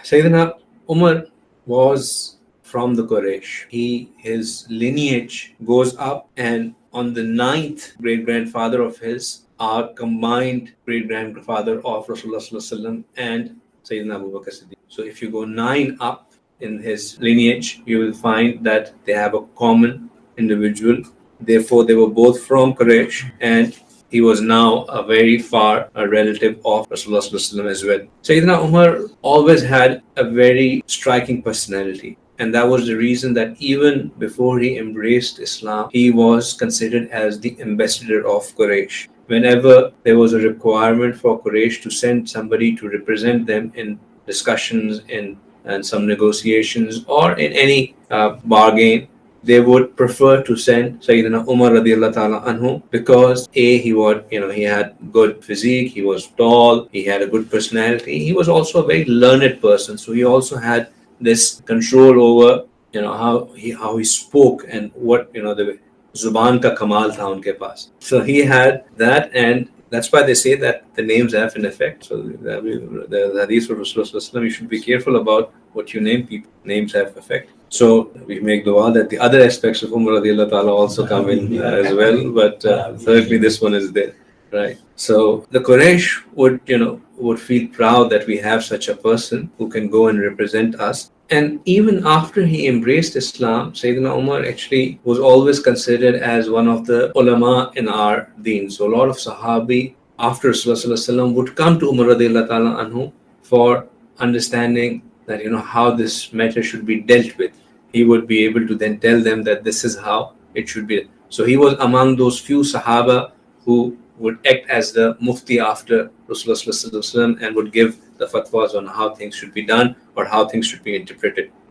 Sayyidina Umar was from the Quraysh. His lineage goes up, and on the ninth great grandfather of his are combined great grandfather of Rasulullah Sallallahu Alaihi Wasallam and Sayyidina Abu Bakr Siddiq. So if you go nine up in his lineage, you will find that they have a common individual. Therefore, they were both from Quraysh, and he was now a very far relative of Rasulullah Sallallahu Alaihi Wasallam as well. Sayyidina Umar always had a very striking personality. And that was the reason that even before he embraced Islam, he was considered as the ambassador of Quraysh. Whenever there was a requirement for Quraysh to send somebody to represent them in discussions and some negotiations or in any bargain, they would prefer to send Sayyidina Umar radiallahu ta'ala anhu because he had good physique, he was tall, he had a good personality, he was also a very learned person. So he also had this control over how he spoke and what the zuban ka kamal tha unke paas. So he had that, and that's why they say that the names have an effect. So the hadith of Rasulullah, you should be careful about what you name people. Names have effect. So we make dua that the other aspects of Umar radiallahu ta'ala also come in as well, but certainly this one is there, right? So the Quraysh would feel proud that we have such a person who can go and represent us. And even after he embraced Islam, Sayyidina Umar actually was always considered as one of the ulama in our deen. So a lot of Sahabi after Rasulullah would come to Umar radiallahu ta'ala anhu for understanding that how this matter should be dealt with. He would be able to then tell them that this is how it should be. So he was among those few Sahaba who would act as the mufti after Rasulullah and would give the fatwas on how things should be done or how things should be interpreted.